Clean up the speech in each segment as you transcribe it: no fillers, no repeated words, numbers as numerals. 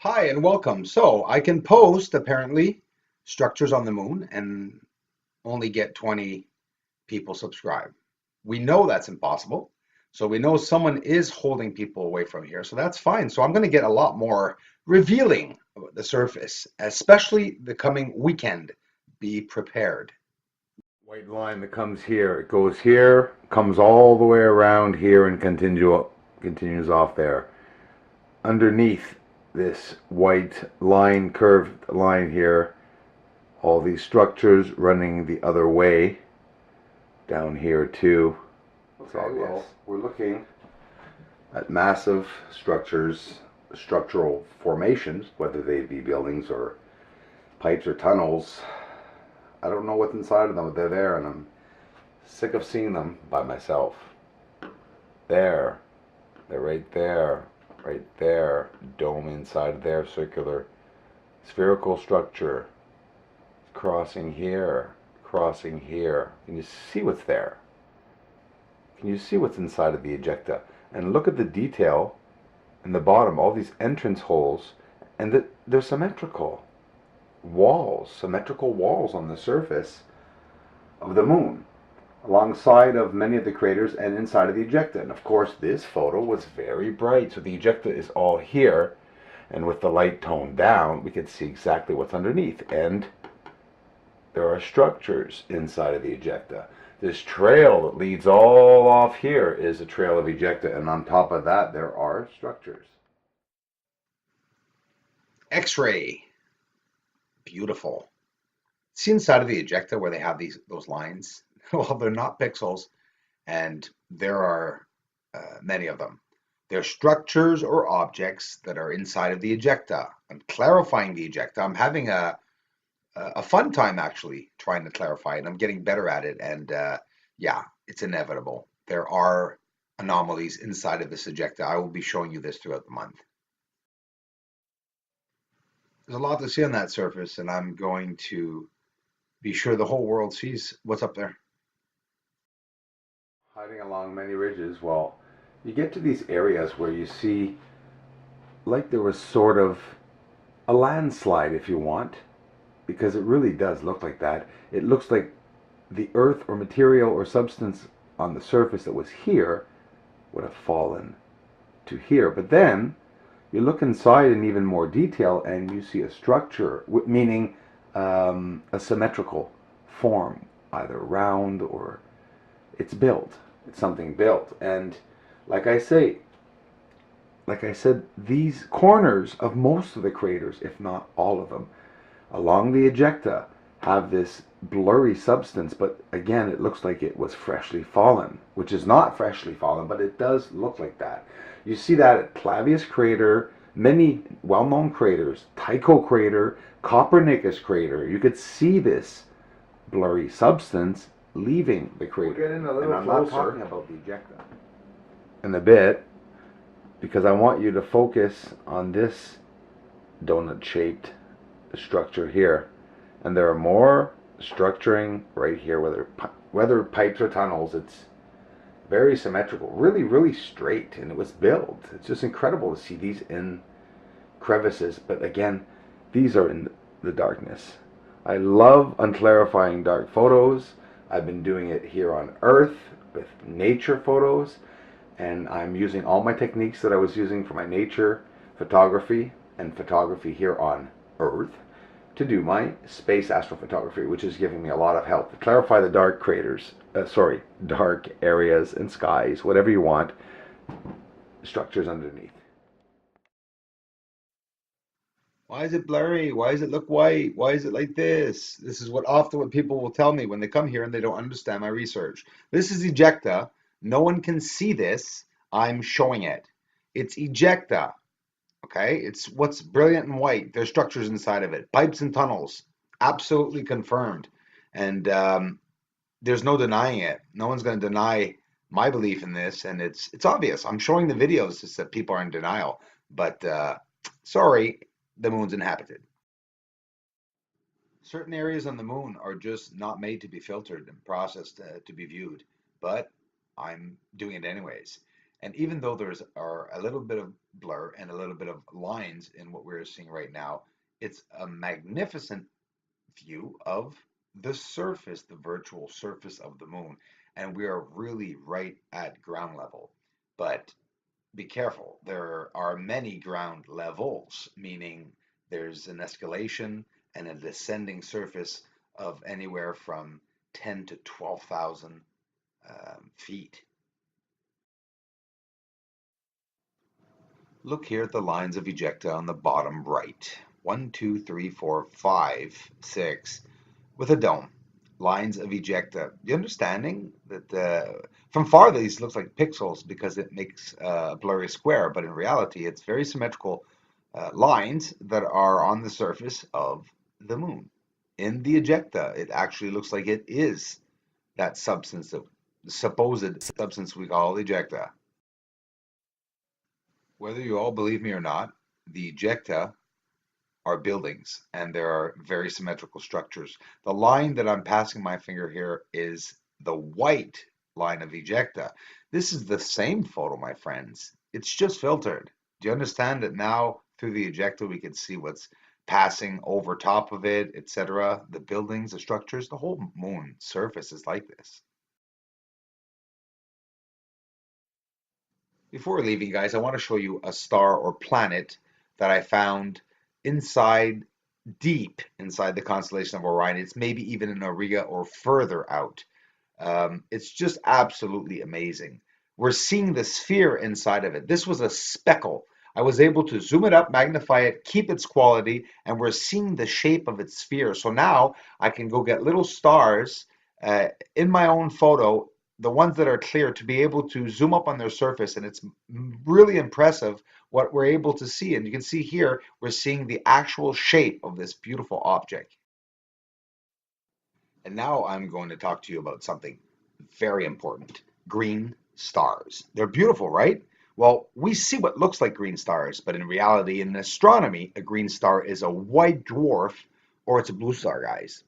Hi and welcome. So I can post apparently structures on the moon and only get 20 people subscribe. We know that's impossible. So we know someone is holding people away from here. So that's fine. So I'm going to get a lot more revealing about the surface, especially the coming weekend. Be prepared. White line that comes here, it goes here, comes all the way around here and continues off there. Underneath this white line, curved line here, all these structures running the other way down here too. It's obvious. We're looking at massive structures, structural formations, whether they be buildings or pipes or tunnels. I don't know what's inside of them, but they're there, and I'm sick of seeing them by myself. There, they're right there, dome inside there, circular, spherical structure, crossing here, crossing here. Can you see what's there? Can you see what's inside of the ejecta? And look at the detail in the bottom, all these entrance holes, and they're symmetrical walls, symmetrical walls on the surface of the moon, alongside of many of the craters and inside of the ejecta. And of course, this photo was very bright, so the ejecta is all here, and with the light toned down, we could see exactly what's underneath. And there are structures inside of the ejecta. This trail that leads all off here is a trail of ejecta, and on top of that, there are structures. X-ray. Beautiful. See inside of the ejecta where they have those lines? Well, they're not pixels, and there are many of them. They're structures or objects that are inside of the ejecta. I'm clarifying the ejecta. I'm having a fun time actually trying to clarify it. I'm getting better at it, and yeah, it's inevitable. There are anomalies inside of this ejecta. I will be showing you this throughout the month. There's a lot to see on that surface, and I'm going to be sure the whole world sees what's up there. Hiding along many ridges, well, you get to these areas where you see like there was sort of a landslide, if you want, because it really does look like that. It looks like the earth or material or substance on the surface that was here would have fallen to here. But then you look inside in even more detail and you see a structure, meaning a symmetrical form, either round or it's built. It's something built. And like I say, like I said, these corners of most of the craters, if not all of them, along the ejecta have this blurry substance, but again, it looks like it was freshly fallen, which is not freshly fallen, but it does look like that. You see that at Clavius crater, many well-known craters, Tycho crater, Copernicus crater. You could see this blurry substance leaving the crater. We'll get in a little and I'm closer. not talking about the ejecta in a bit, because I want you to focus on this donut-shaped structure here. And there are more structuring right here, whether pipes or tunnels. It's very symmetrical, really straight, and it was built. It's just incredible to see these in crevices, but again, these are in the darkness. I love unclarifying dark photos. I've been doing it here on Earth with nature photos, and I'm using all my techniques that I was using for my nature photography and photography here on Earth to do my space astrophotography, which is giving me a lot of help to clarify the dark craters, dark areas and skies, whatever you want, structures underneath. Why is it blurry? Why does it look white? Why is it like this? This is what people will tell me when they come here and they don't understand my research. This is ejecta. No one can see this. I'm showing it. It's ejecta. Okay, it's what's brilliant and white. There's structures inside of it, pipes and tunnels, absolutely confirmed. And there's no denying it. No one's going to deny my belief in this, and it's obvious. I'm showing the videos just that people are in denial. But sorry, the moon's inhabited. Certain areas on the moon are just not made to be filtered and processed to be viewed, but I'm doing it anyways. And even though there's are a little bit of blur and a little bit of lines in what we're seeing right now, it's a magnificent view of the surface, the virtual surface of the moon. And we are really right at ground level. But be careful, there are many ground levels, meaning there's an escalation and a descending surface of anywhere from 10 to 12,000 feet. Look here at the lines of ejecta on the bottom right. One, two, three, four, five, six, with a dome. Lines of ejecta. The understanding that from far these looks like pixels because it makes a blurry square, but in reality it's very symmetrical lines that are on the surface of the moon. In the ejecta, it actually looks like it is that substance, the supposed substance we call ejecta. Whether you all believe me or not, the ejecta are buildings and there are very symmetrical structures. The line that I'm passing my finger here is the white line of ejecta. This is the same photo, my friends. It's just filtered. Do you understand that now through the ejecta we can see what's passing over top of it, etc.? The buildings, the structures, the whole moon surface is like this. Before leaving, guys, I want to show you a star or planet that I found inside, deep inside the constellation of Orion. It's maybe even in Auriga or further out. It's just absolutely amazing. We're seeing the sphere inside of it. This was a speckle. I was able to zoom it up, magnify it, keep its quality, and we're seeing the shape of its sphere. So now I can go get little stars uh, in my own photo, the ones that are clear, to be able to zoom up on their surface. And it's really impressive what we're able to see. And you can see here, we're seeing the actual shape of this beautiful object. And now I'm going to talk to you about something very important. Green stars. They're beautiful, right? Well, we see what looks like green stars, but in reality, in astronomy, a green star is a white dwarf or it's a blue star, guys.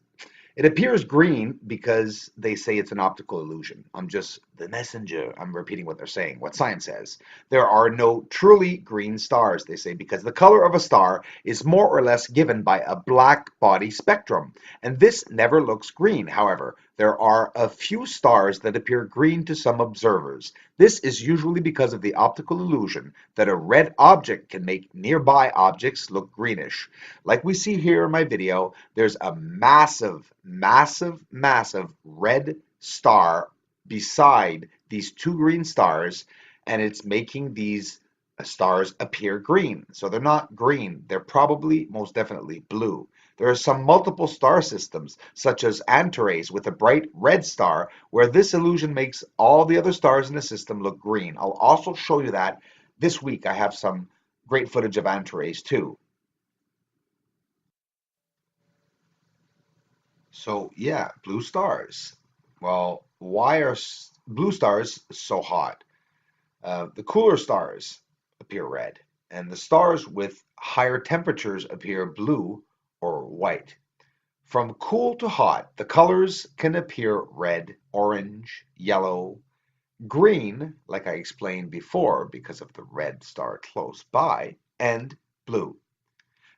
It appears green because they say it's an optical illusion. I'm just the messenger. I'm repeating what they're saying, what science says. There are no truly green stars, they say, because the color of a star is more or less given by a black body spectrum. And this never looks green. However, there are a few stars that appear green to some observers. This is usually because of the optical illusion that a red object can make nearby objects look greenish. Like we see here in my video, there's a massive, massive, massive red star beside these two green stars, and it's making these stars appear green. So they're not green, they're probably most definitely blue. There are some multiple star systems, such as Antares with a bright red star, where this illusion makes all the other stars in the system look green. I'll also show you that this week. I have some great footage of Antares too. So yeah, blue stars. Well, why are blue stars so hot? The cooler stars appear red, and the stars with higher temperatures appear blue or white. From cool to hot, the colors can appear red, orange, yellow, green, like I explained before because of the red star close by, and blue.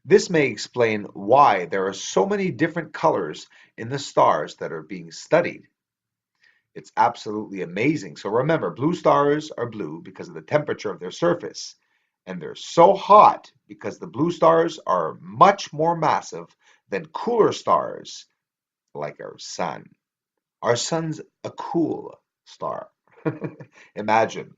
This may explain why there are so many different colors in the stars that are being studied. It's absolutely amazing. So remember, blue stars are blue because of the temperature of their surface. And they're so hot because the blue stars are much more massive than cooler stars like our sun. Our sun's a cool star. Imagine.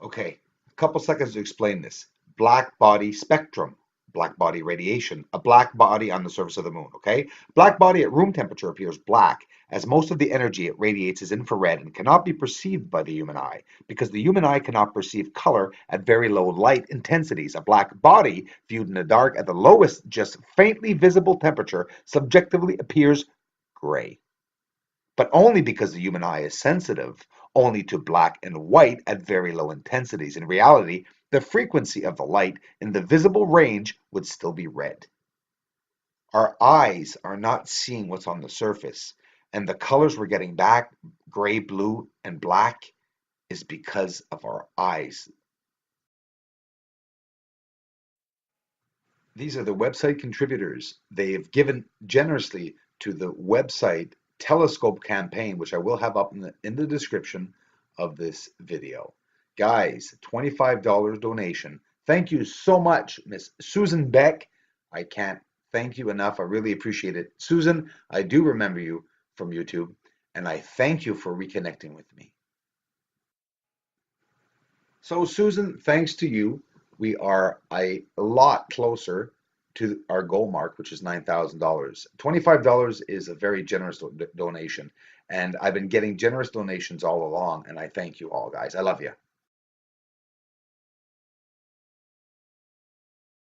Okay, a couple seconds to explain this. Black body spectrum, black body radiation, a black body on the surface of the moon, okay? Black body at room temperature appears black, as most of the energy it radiates is infrared and cannot be perceived by the human eye, because the human eye cannot perceive color at very low light intensities. A black body, viewed in the dark at the lowest, just faintly visible temperature, subjectively appears gray, but only because the human eye is sensitive only to black and white at very low intensities. In reality, the frequency of the light in the visible range would still be red. Our eyes are not seeing what's on the surface, And the colors we're getting back, gray, blue, and black, is because of our eyes. These are the website contributors. They have given generously to the website telescope campaign, which I will have up in the description of this video. Guys, $25 donation. Thank you so much, Miss Susan Beck. I can't thank you enough. I really appreciate it. Susan, I do remember you from YouTube, and I thank you for reconnecting with me. So, Susan, thanks to you, we are a lot closer to our goal mark, which is $9,000. $25 is a very generous donation, and I've been getting generous donations all along, and I thank you all, guys. I love you.